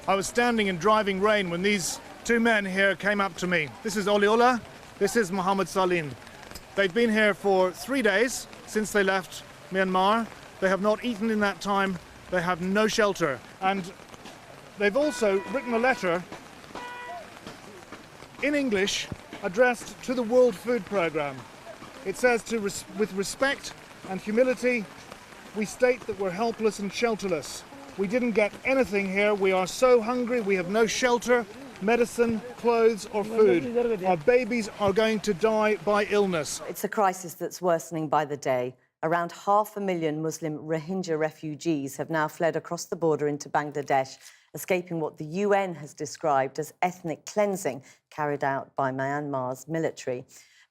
I was standing in driving rain when these two men here came up to me. This is Oliola, this is Mohammed Salim. They've been here for 3 days since they left Myanmar. They have not eaten in that time. They have no shelter. And they've also written a letter in English addressed to the World Food Programme. It says, with respect and humility, we state that we're helpless and shelterless. We didn't get anything here. We are so hungry. We have no shelter, medicine, clothes or food. Our babies are going to die by illness. It's a crisis that's worsening by the day. Around 500,000 Muslim Rohingya refugees have now fled across the border into Bangladesh, escaping what the UN has described as ethnic cleansing carried out by Myanmar's military.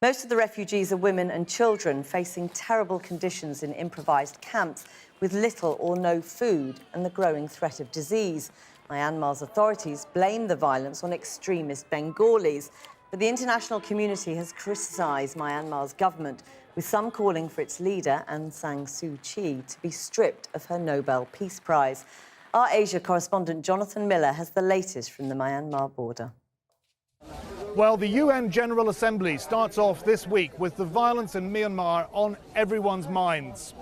Most of the refugees are women and children facing terrible conditions in improvised camps with little or no food and the growing threat of disease. Myanmar's authorities blame the violence on extremist Bengalis, but the international community has criticised Myanmar's government, with some calling for its leader, Aung San Suu Kyi, to be stripped of her Nobel Peace Prize. Our Asia correspondent Jonathan Miller has the latest from the Myanmar border. Well, the UN General Assembly starts off this week with the violence in Myanmar on everyone's minds.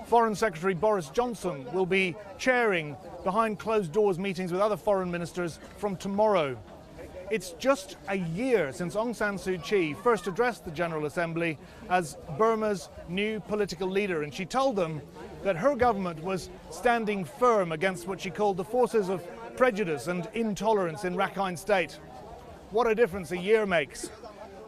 Foreign Secretary Boris Johnson will be chairing behind closed doors meetings with other foreign ministers from tomorrow. It's just a year since Aung San Suu Kyi first addressed the General Assembly as Burma's new political leader, and she told them that her government was standing firm against what she called the forces of prejudice and intolerance in Rakhine State. What a difference a year makes.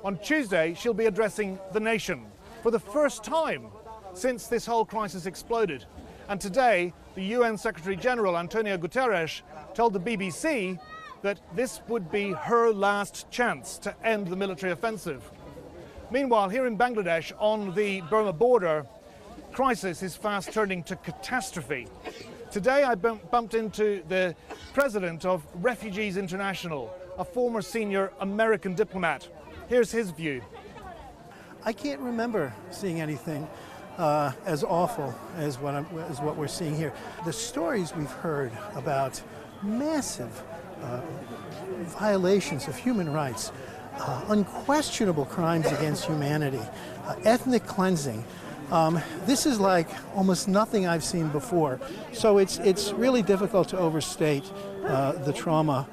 On Tuesday, she'll be addressing the nation for the first time since this whole crisis exploded. And today, the UN Secretary-General, Antonio Guterres, told the BBC that this would be her last chance to end the military offensive. Meanwhile, here in Bangladesh, on the Burma border, crisis is fast turning to catastrophe. Today, I bumped into the president of Refugees International, a former senior American diplomat. Here's his view. I can't remember seeing anything as awful as what we're seeing here. The stories we've heard about massive violations of human rights, unquestionable crimes against humanity, ethnic cleansing. This is like almost nothing I've seen before. So it's really difficult to overstate the trauma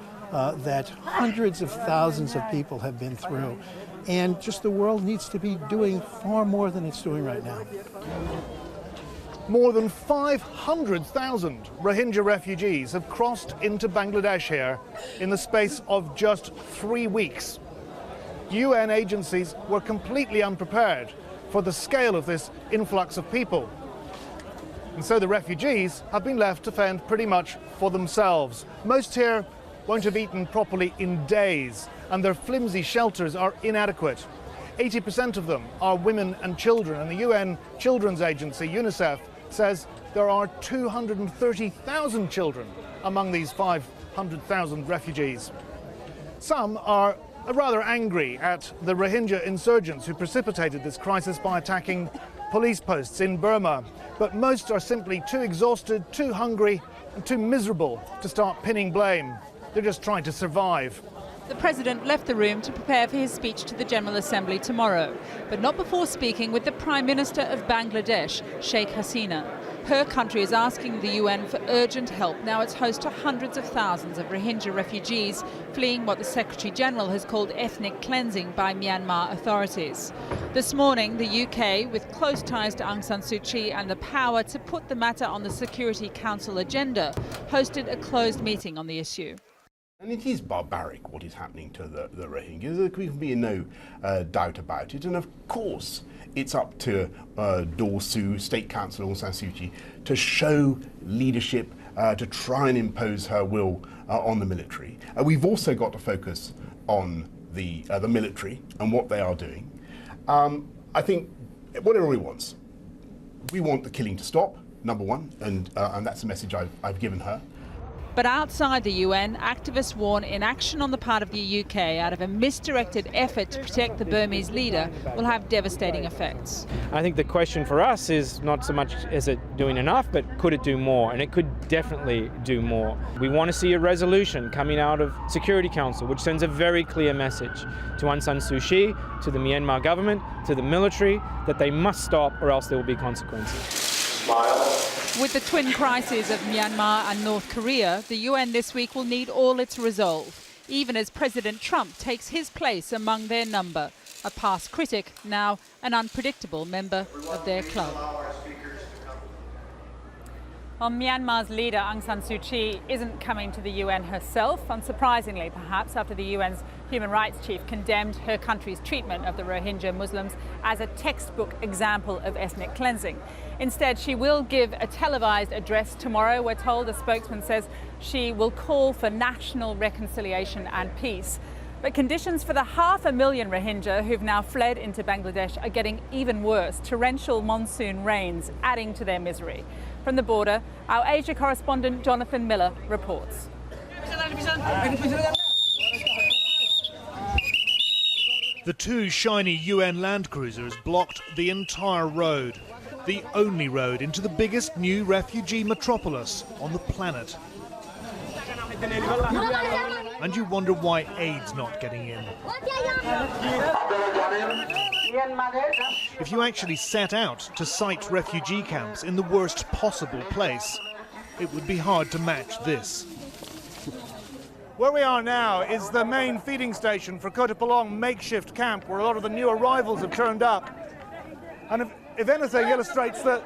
that hundreds of thousands of people have been through. And just the world needs to be doing far more than it's doing right now. More than 500,000 Rohingya refugees have crossed into Bangladesh here in the space of just 3 weeks. UN agencies were completely unprepared for the scale of this influx of people. And so the refugees have been left to fend pretty much for themselves. Most here won't have eaten properly in days, and their flimsy shelters are inadequate. 80% of them are women and children, and the UN Children's Agency, UNICEF, says there are 230,000 children among these 500,000 refugees. Some are rather angry at the Rohingya insurgents who precipitated this crisis by attacking police posts in Burma, but most are simply too exhausted, too hungry, and too miserable to start pinning blame. They're just trying to survive. The President left the room to prepare for his speech to the General Assembly tomorrow, but not before speaking with the Prime Minister of Bangladesh, Sheikh Hasina. Her country is asking the UN for urgent help now it's host to hundreds of thousands of Rohingya refugees fleeing what the Secretary-General has called ethnic cleansing by Myanmar authorities. This morning, the UK, with close ties to Aung San Suu Kyi and the power to put the matter on the Security Council agenda, hosted a closed meeting on the issue. And it is barbaric what is happening to the Rohingyas. There can be no doubt about it. And of course, it's up to Daw Suu, State Council Aung San Suu Kyi, to show leadership, to try and impose her will on the military. We've also got to focus on the military and what they are doing. I think what everybody wants, we want the killing to stop, number one, and that's the message I've given her. But outside the UN, activists warn inaction on the part of the UK out of a misdirected effort to protect the Burmese leader will have devastating effects. I think the question for us is not so much is it doing enough, but could it do more? And it could definitely do more. We want to see a resolution coming out of Security Council which sends a very clear message to Aung San Suu Kyi, to the Myanmar government, to the military, that they must stop or else there will be consequences. With the twin crises of Myanmar and North Korea, the UN this week will need all its resolve, even as President Trump takes his place among their number, a past critic, now an unpredictable member of their club. Well, Myanmar's leader Aung San Suu Kyi isn't coming to the UN herself, unsurprisingly perhaps, after the UN's human rights chief condemned her country's treatment of the Rohingya Muslims as a textbook example of ethnic cleansing. Instead, she will give a televised address tomorrow. We're told, a spokesman says she will call for national reconciliation and peace. But conditions for the 500,000 Rohingya who've now fled into Bangladesh are getting even worse. Torrential monsoon rains adding to their misery. From the border, our Asia correspondent Jonathan Miller reports. The two shiny UN land cruisers blocked the entire road, the only road into the biggest new refugee metropolis on the planet. And you wonder why aid's not getting in. If you actually set out to site refugee camps in the worst possible place, it would be hard to match this. Where we are now is the main feeding station for Kotapalong makeshift camp, where a lot of the new arrivals have turned up. And if anything illustrates the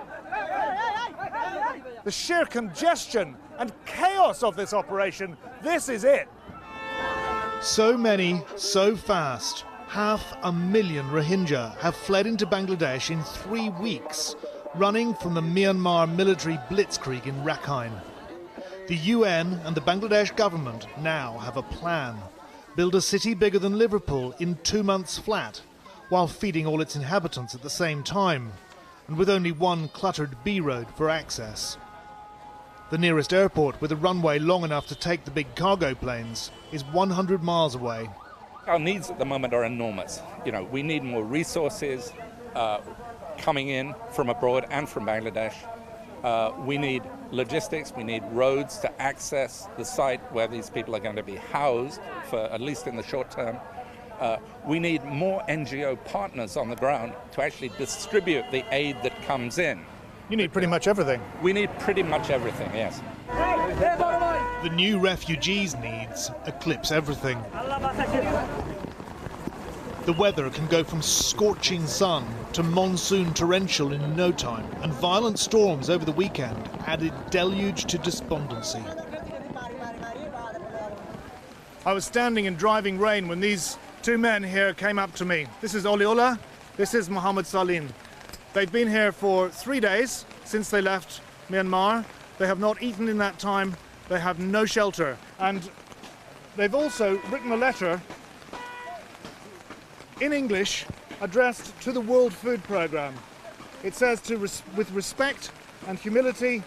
sheer congestion and chaos of this operation, this is it. So many, so fast. 500,000 Rohingya have fled into Bangladesh in 3 weeks, running from the Myanmar military blitzkrieg in Rakhine. The UN and the Bangladesh government now have a plan. Build a city bigger than Liverpool in 2 months flat, while feeding all its inhabitants at the same time, and with only one cluttered B road for access. The nearest airport, with a runway long enough to take the big cargo planes, is 100 miles away. Our needs at the moment are enormous. We need more resources coming in from abroad and from Bangladesh. We need logistics, we need roads to access the site where these people are going to be housed, for at least in the short term. We need more NGO partners on the ground to actually distribute the aid that comes in. You need pretty much everything. We need pretty much everything, yes. The new refugees' needs eclipse everything. The weather can go from scorching sun to monsoon torrential in no time, and violent storms over the weekend added deluge to despondency. I was standing in driving rain when these two men here came up to me. This is Oliola, this is Mohammed Salim. They've been here for 3 days since they left Myanmar. They have not eaten in that time. They have no shelter. And they've also written a letter in English addressed to the World Food Programme. It says, with respect and humility,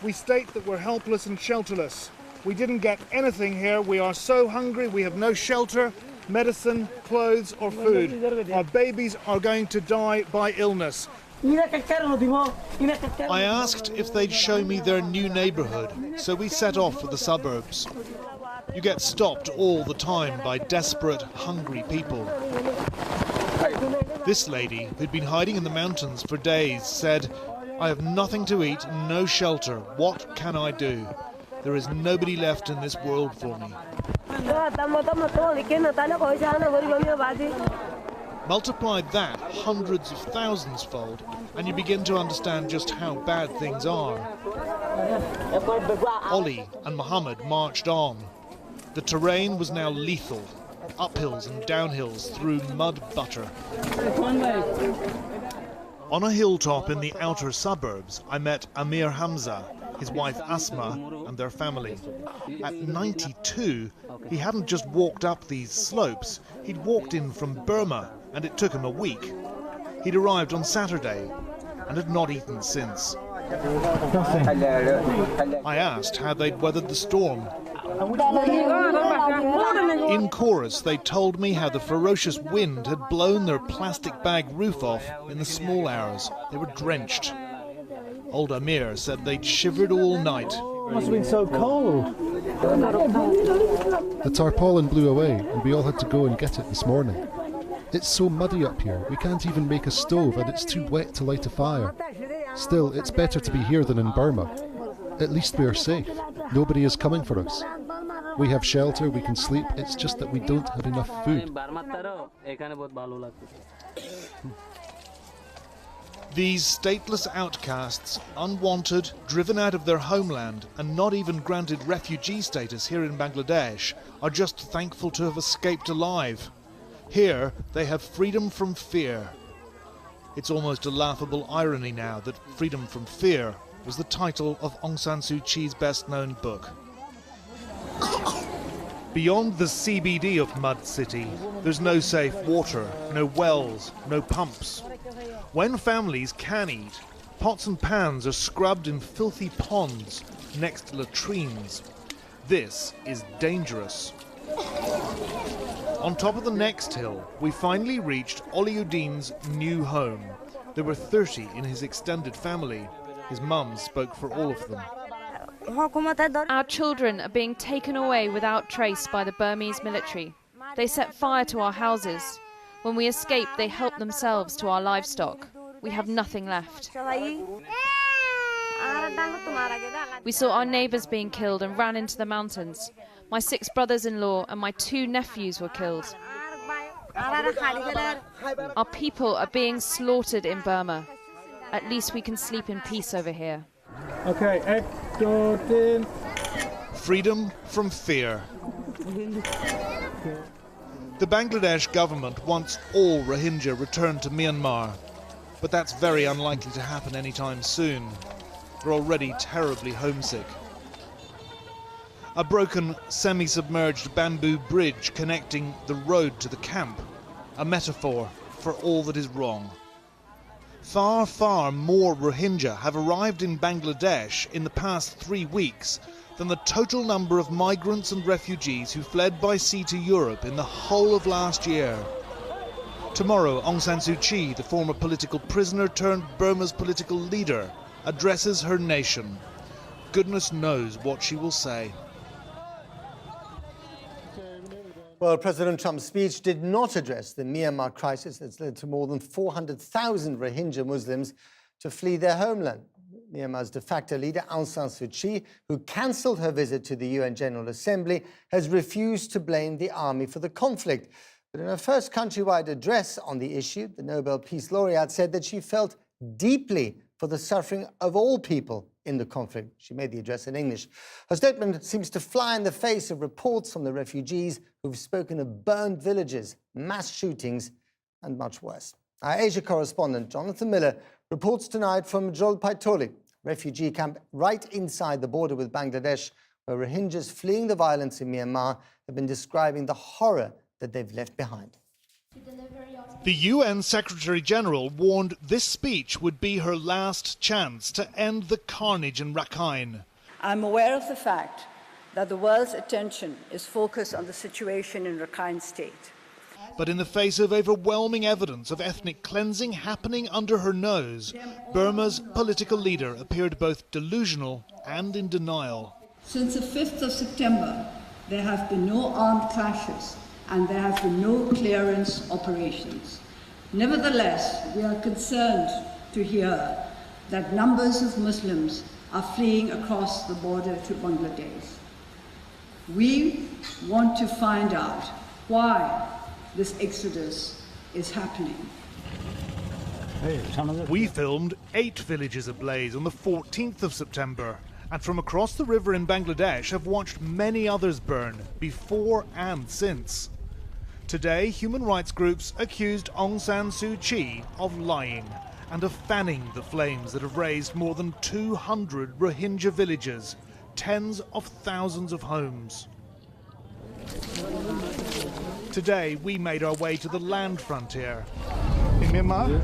we state that we're helpless and shelterless. We didn't get anything here. We are so hungry. We have no shelter, medicine, clothes or food. Our babies are going to die by illness. I asked if they'd show me their new neighbourhood, so we set off for the suburbs. You get stopped all the time by desperate, hungry people. This lady, who'd been hiding in the mountains for days, said, "I have nothing to eat, no shelter. What can I do? There is nobody left in this world for me." Multiply that hundreds of thousands fold, and you begin to understand just how bad things are. Ollie and Mohammed marched on. The terrain was now lethal. Uphills and downhills through mud butter. On a hilltop in the outer suburbs, I met Amir Hamza, his wife Asma, and their family. At 92, he hadn't just walked up these slopes, he'd walked in from Burma, and it took him a week. He'd arrived on Saturday, and had not eaten since. I asked how they'd weathered the storm. In chorus, they told me how the ferocious wind had blown their plastic bag roof off in the small hours. They were drenched. Old Amir said they'd shivered all night. It must have been so cold. The tarpaulin blew away and we all had to go and get it this morning. It's so muddy up here, we can't even make a stove and it's too wet to light a fire. Still, it's better to be here than in Burma. At least we are safe. Nobody is coming for us. We have shelter, we can sleep, it's just that we don't have enough food. These stateless outcasts, unwanted, driven out of their homeland and not even granted refugee status here in Bangladesh, are just thankful to have escaped alive. Here, they have freedom from fear. It's almost a laughable irony now that Freedom from Fear was the title of Aung San Suu Kyi's best-known book. Beyond the CBD of Mud City, there's no safe water, no wells, no pumps. When families can eat, pots and pans are scrubbed in filthy ponds next to latrines. This is dangerous. On top of the next hill, we finally reached Oliuddin's new home. There were 30 in his extended family. His mum spoke for all of them. Our children are being taken away without trace by the Burmese military. They set fire to our houses. When we escape, they help themselves to our livestock. We have nothing left. We saw our neighbours being killed and ran into the mountains. My 6 brothers-in-law and my 2 nephews were killed. Our people are being slaughtered in Burma. At least we can sleep in peace over here. Okay, Freedom from fear. The Bangladesh government wants all Rohingya returned to Myanmar, but that's very unlikely to happen anytime soon. They're already terribly homesick. A broken, semi-submerged bamboo bridge connecting the road to the camp, a metaphor for all that is wrong. Far, far more Rohingya have arrived in Bangladesh in the past 3 weeks than the total number of migrants and refugees who fled by sea to Europe in the whole of last year. Tomorrow, Aung San Suu Kyi, the former political prisoner turned Burma's political leader, addresses her nation. Goodness knows what she will say. Well, President Trump's speech did not address the Myanmar crisis that's led to more than 400,000 Rohingya Muslims to flee their homeland. Myanmar's de facto leader, Aung San Suu Kyi, who cancelled her visit to the UN General Assembly, has refused to blame the army for the conflict. But in her first countrywide address on the issue, the Nobel Peace Laureate said that she felt deeply for the suffering of all people in the conflict. She made the address in English. Her statement seems to fly in the face of reports from the refugees who've spoken of burned villages, mass shootings, and much worse. Our Asia correspondent, Jonathan Miller, reports tonight from Jolpaitoli, refugee camp right inside the border with Bangladesh, where Rohingyas fleeing the violence in Myanmar have been describing the horror that they've left behind. The UN Secretary-General warned this speech would be her last chance to end the carnage in Rakhine. I'm aware of the fact that the world's attention is focused on the situation in Rakhine State. But in the face of overwhelming evidence of ethnic cleansing happening under her nose, Burma's political leader appeared both delusional and in denial. Since the 5th of September, there have been no armed clashes and there have been no clearance operations. Nevertheless, we are concerned to hear that numbers of Muslims are fleeing across the border to Bangladesh. We want to find out why this exodus is happening. We filmed 8 villages ablaze on the 14th of September, and from across the river in Bangladesh have watched many others burn, before and since. Today, human rights groups accused Aung San Suu Kyi of lying and of fanning the flames that have razed more than 200 Rohingya villages, tens of thousands of homes. Today, we made our way to the land frontier in Myanmar,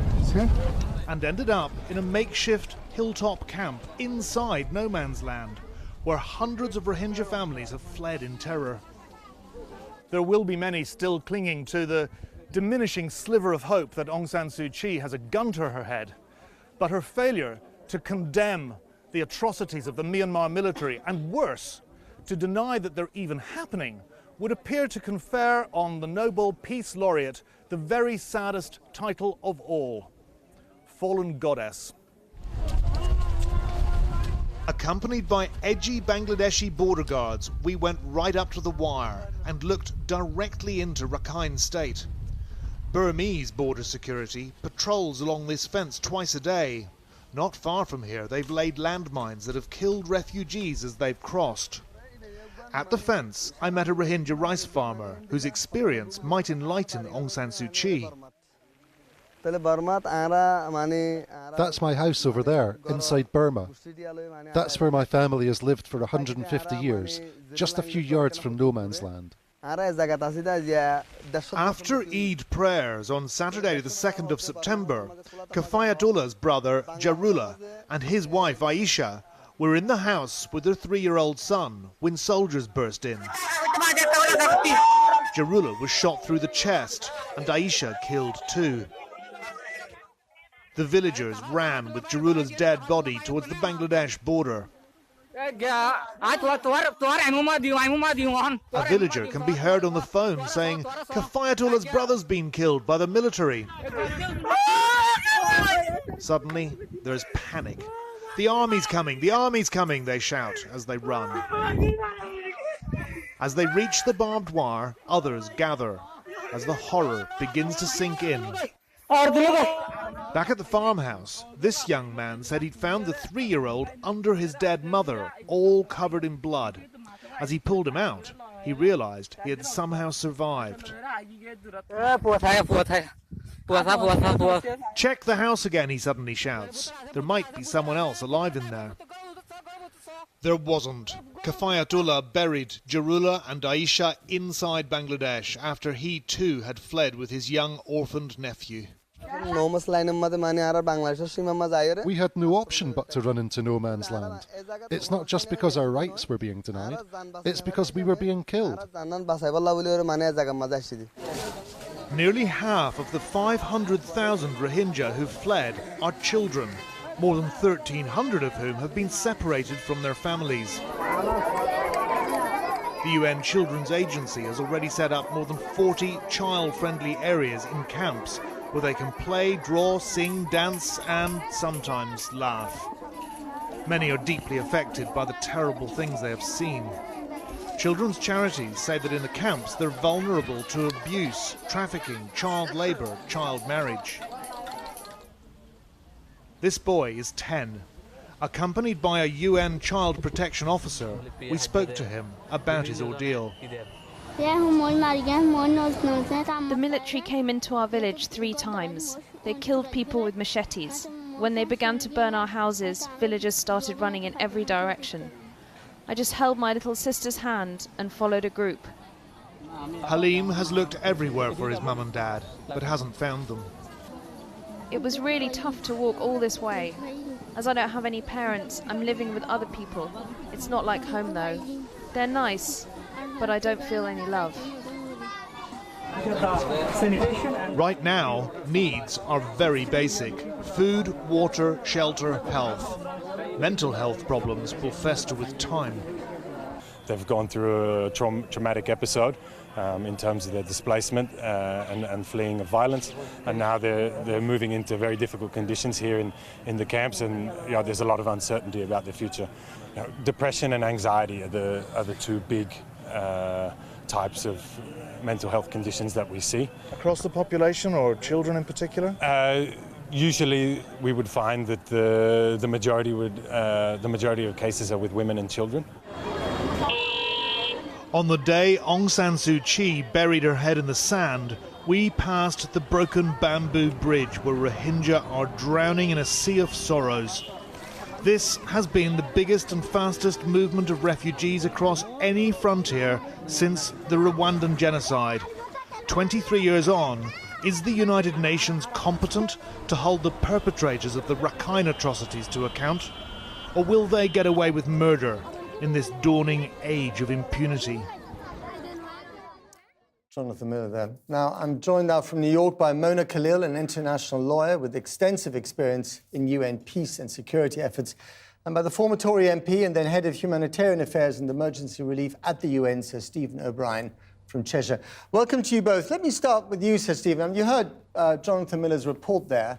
and ended up in a makeshift hilltop camp inside no man's land, where hundreds of Rohingya families have fled in terror. There will be many still clinging to the diminishing sliver of hope that Aung San Suu Kyi has a gun to her head, but her failure to condemn the atrocities of the Myanmar military, and worse, to deny that they're even happening, would appear to confer on the Nobel Peace Laureate the very saddest title of all, Fallen Goddess. Accompanied by edgy Bangladeshi border guards, we went right up to the wire and looked directly into Rakhine State. Burmese border security patrols along this fence twice a day. Not far from here, they've laid landmines that have killed refugees as they've crossed. At the fence, I met a Rohingya rice farmer whose experience might enlighten Aung San Suu Kyi. That's my house over there, inside Burma. That's where my family has lived for 150 years, just a few yards from no man's land. After Eid prayers on Saturday the 2nd of September, Kafayatullah's brother Jarullah and his wife Aisha were in the house with their 3-year-old son when soldiers burst in. Jarullah was shot through the chest and Aisha killed too. The villagers ran with Jarullah's dead body towards the Bangladesh border. A villager can be heard on the phone saying, Kafayatullah's brother's been killed by the military. Suddenly, there's panic. The army's coming, they shout as they run. As they reach the barbed wire, others gather as the horror begins to sink in. Back at the farmhouse, this young man said he'd found the 3-year-old under his dead mother, all covered in blood. As he pulled him out, he realized he had somehow survived. Check the house again, he suddenly shouts. There might be someone else alive in there. There wasn't. Kafayatullah buried Jarullah and Aisha inside Bangladesh after he too had fled with his young orphaned nephew. We had no option but to run into no man's land. It's not just because our rights were being denied, it's because we were being killed. Nearly half of the 500,000 Rohingya who've fled are children, more than 1,300 of whom have been separated from their families. The UN Children's Agency has already set up more than 40 child-friendly areas in camps where they can play, draw, sing, dance and sometimes laugh. Many are deeply affected by the terrible things they have seen. Children's charities say that in the camps they're vulnerable to abuse, trafficking, child labour, child marriage. This boy is 10. Accompanied by a UN child protection officer, we spoke to him about his ordeal. The military came into our village 3 times. They killed people with machetes. When they began to burn our houses, villagers started running in every direction. I just held my little sister's hand and followed a group. Halim has looked everywhere for his mum and dad, but hasn't found them. It was really tough to walk all this way. As I don't have any parents, I'm living with other people. It's not like home though. They're nice, but I don't feel any love. Right now, needs are very basic. Food, water, shelter, health. Mental health problems will fester with time. They've gone through a traumatic episode in terms of their displacement and fleeing of violence, and now they're moving into very difficult conditions here in the camps, and there's a lot of uncertainty about the future. Depression and anxiety are the 2 big types of mental health conditions that we see. Across the population, or children in particular? Usually we would find that the majority of cases are with women and children. On the day Aung San Suu Kyi buried her head in the sand, we passed the broken bamboo bridge where Rohingya are drowning in a sea of sorrows. This has been the biggest and fastest movement of refugees across any frontier since the Rwandan genocide. 23 years on, Is the United Nations competent to hold the perpetrators of the Rakhine atrocities to account? Or will they get away with murder in this dawning age of impunity? Jonathan Miller there. Now, I'm joined now from New York by Mona Khalil, an international lawyer with extensive experience in UN peace and security efforts, and by the former Tory MP and then head of humanitarian affairs and emergency relief at the UN, Sir Stephen O'Brien from Cheshire. Welcome to you both. Let me start with you, Sir Stephen. You heard Jonathan Miller's report there.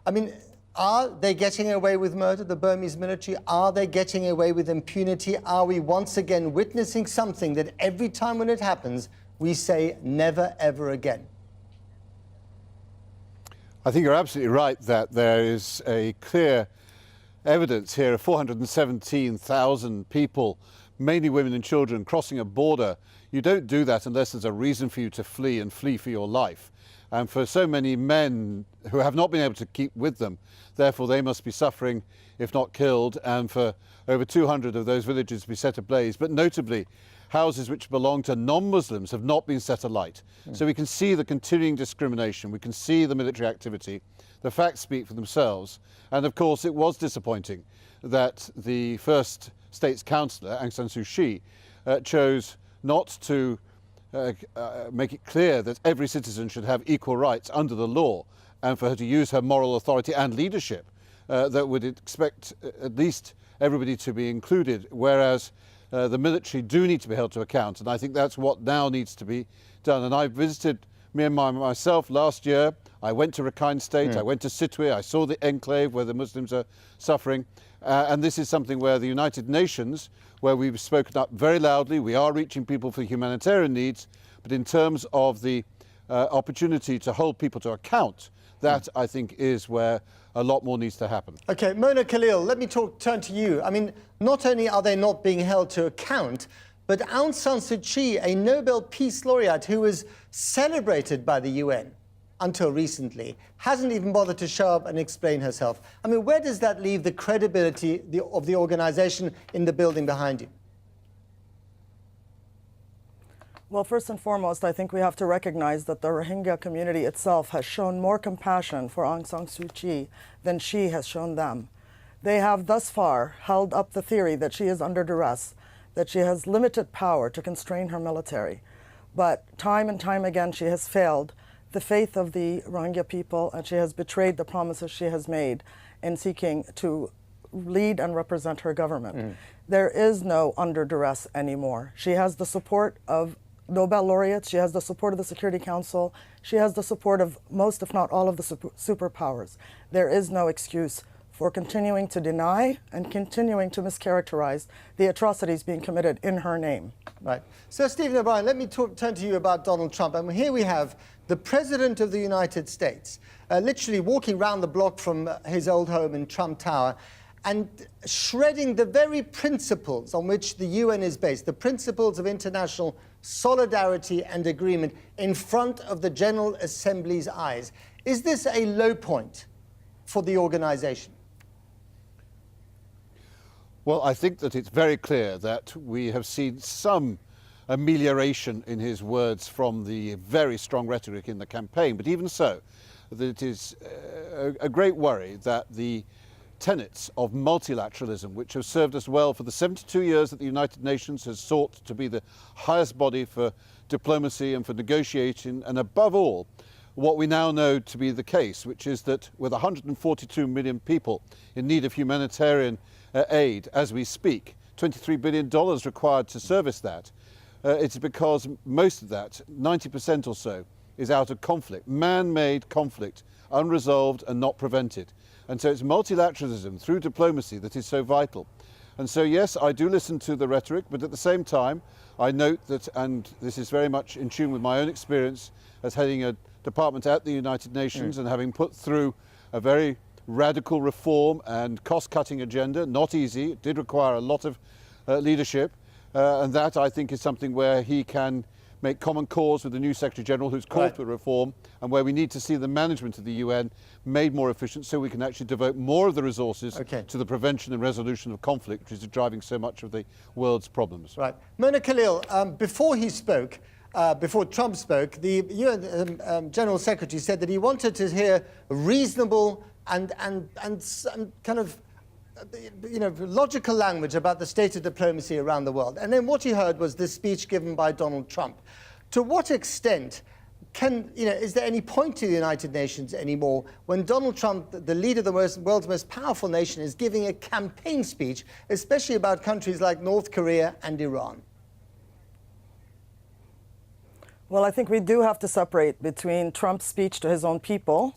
I mean, are they getting away with murder, the Burmese military? Are they getting away with impunity? Are we once again witnessing something that every time when it happens, we say never, ever again? I think you're absolutely right that there is a clear evidence here of 417,000 people, mainly women and children, crossing a border. You don't do that unless there's a reason for you to flee and flee for your life. And for so many men who have not been able to keep with them, therefore they must be suffering, if not killed, and for over 200 of those villages to be set ablaze. But notably, houses which belong to non-Muslims have not been set alight. So we can see the continuing discrimination, we can see the military activity, the facts speak for themselves. And of course it was disappointing that the first state's councillor, Aung San Suu Kyi, chose not to make it clear that every citizen should have equal rights under the law, and for her to use her moral authority and leadership that would expect at least everybody to be included, whereas the military do need to be held to account, and I think that's what now needs to be done. And I visited Myanmar myself last year. I went to Rakhine State, I went to Sitwe, I saw the enclave where the Muslims are suffering, and this is something where the United Nations, where we've spoken up very loudly, we are reaching people for humanitarian needs, but in terms of the opportunity to hold people to account, that I think is where a lot more needs to happen. Okay, Mona Khalil, let me turn to you. I mean, not only are they not being held to account, but Aung San Suu Kyi, a Nobel Peace Laureate who was celebrated by the UN until recently, hasn't even bothered to show up and explain herself. I mean, where does that leave the credibility of the organization in the building behind you? Well, first and foremost, I think we have to recognize that the Rohingya community itself has shown more compassion for Aung San Suu Kyi than she has shown them. They have thus far held up the theory that she is under duress, that she has limited power to constrain her military. But time and time again, she has failed the faith of the Rohingya people, and she has betrayed the promises she has made in seeking to lead and represent her government. There is no under duress anymore. She has the support of Nobel laureates, she has the support of the Security Council, she has the support of most, if not all, of the superpowers. There is no excuse for continuing to deny and continuing to mischaracterize the atrocities being committed in her name. Right. So, Stephen O'Brien, let me turn to you about Donald Trump. And here we have the President of the United States literally walking around the block from his old home in Trump Tower and shredding the very principles on which the UN is based, the principles of international solidarity and agreement, in front of the General Assembly's eyes. Is this a low point for the organization? Well, I think that it's very clear that we have seen some amelioration in his words from the very strong rhetoric in the campaign. But even so, that it is a great worry that the tenets of multilateralism, which have served us well for the 72 years that the United Nations has sought to be the highest body for diplomacy and for negotiation, and above all, what we now know to be the case, which is that with 142 million people in need of humanitarian aid as we speak, $23 billion required to service that, it's because most of that, 90% or so, is out of conflict, man-made conflict, unresolved and not prevented. And so it's multilateralism through diplomacy that is so vital. And so, yes, I do listen to the rhetoric, but at the same time, I note that, and this is very much in tune with my own experience as heading a department at the United Nations and having put through a very radical reform and cost-cutting agenda, not easy, it did require a lot of leadership, and that I think is something where he can make common cause with the new Secretary General who's called for reform, and where we need to see the management of the UN made more efficient so we can actually devote more of the resources to the prevention and resolution of conflict, which is driving so much of the world's problems. Right. Mona Khalil, before he spoke, before Trump spoke, the UN General Secretary said that he wanted to hear reasonable and kind of logical language about the state of diplomacy around the world. And then what he heard was this speech given by Donald Trump. To what extent is there any point to the United Nations anymore when Donald Trump, the leader of the world's most powerful nation, is giving a campaign speech, especially about countries like North Korea and Iran? Well, I think we do have to separate between Trump's speech to his own people,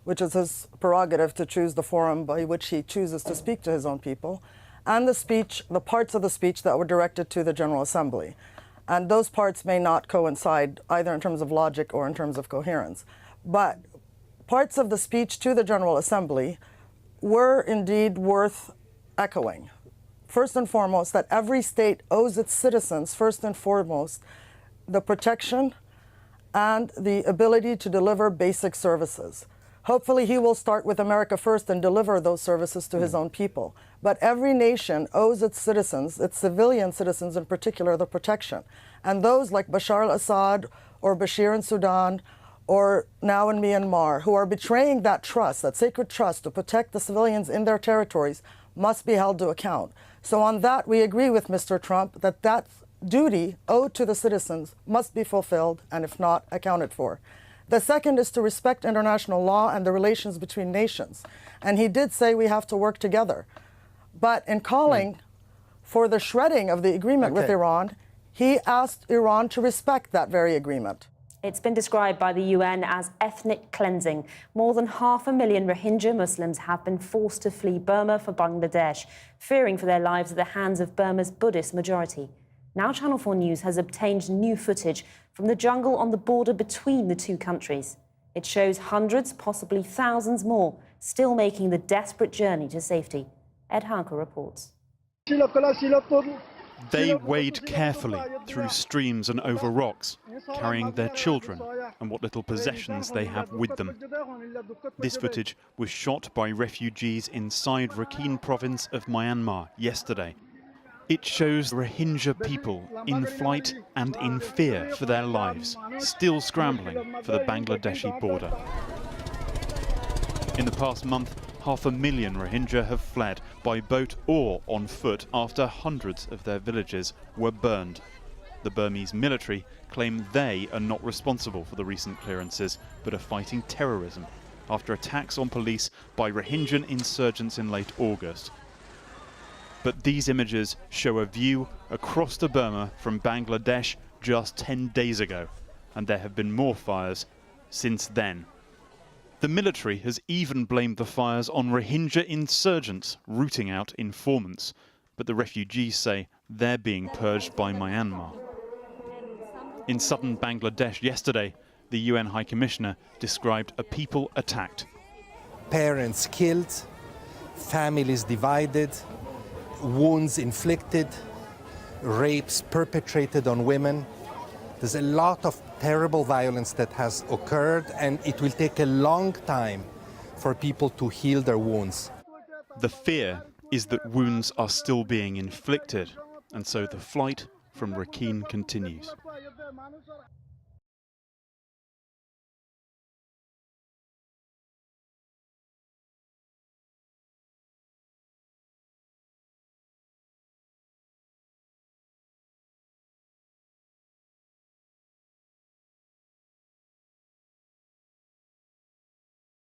which is his prerogative to choose the forum by which he chooses to speak to his own people, and the parts of the speech that were directed to the General Assembly. And those parts may not coincide either in terms of logic or in terms of coherence. But parts of the speech to the General Assembly were indeed worth echoing. First and foremost, that every state owes its citizens, first and foremost, the protection and the ability to deliver basic services. Hopefully he will start with America first and deliver those services to his own people. But every nation owes its citizens, its civilian citizens in particular, the protection. And those like Bashar al-Assad or Bashir in Sudan or now in Myanmar who are betraying that trust, that sacred trust to protect the civilians in their territories must be held to account. So on that, we agree with Mr. Trump that that duty owed to the citizens must be fulfilled and if not, accounted for. The second is to respect international law and the relations between nations. And he did say we have to work together. But in calling for the shredding of the agreement with Iran, he asked Iran to respect that very agreement. It's been described by the UN as ethnic cleansing. More than 500,000 Rohingya Muslims have been forced to flee Burma for Bangladesh, fearing for their lives at the hands of Burma's Buddhist majority. Now Channel 4 News has obtained new footage from the jungle on the border between the two countries. It shows hundreds, possibly thousands more, still making the desperate journey to safety. Ed Harker reports. They wade carefully through streams and over rocks, carrying their children and what little possessions they have with them. This footage was shot by refugees inside Rakhine province of Myanmar yesterday. It shows Rohingya people in flight and in fear for their lives, still scrambling for the Bangladeshi border. In the past month, 500,000 Rohingya have fled by boat or on foot after hundreds of their villages were burned. The Burmese military claim they are not responsible for the recent clearances, but are fighting terrorism after attacks on police by Rohingya insurgents in late August. But these images show a view across to Burma from Bangladesh just 10 days ago, and there have been more fires since then. The military has even blamed the fires on Rohingya insurgents rooting out informants, but the refugees say they're being purged by Myanmar. In southern Bangladesh yesterday, the UN High Commissioner described a people attacked. Parents killed, families divided, wounds inflicted, rapes perpetrated on women. There's a lot of terrible violence that has occurred, and it will take a long time for people to heal their wounds. The fear is that wounds are still being inflicted, and so the flight from Rakhine continues.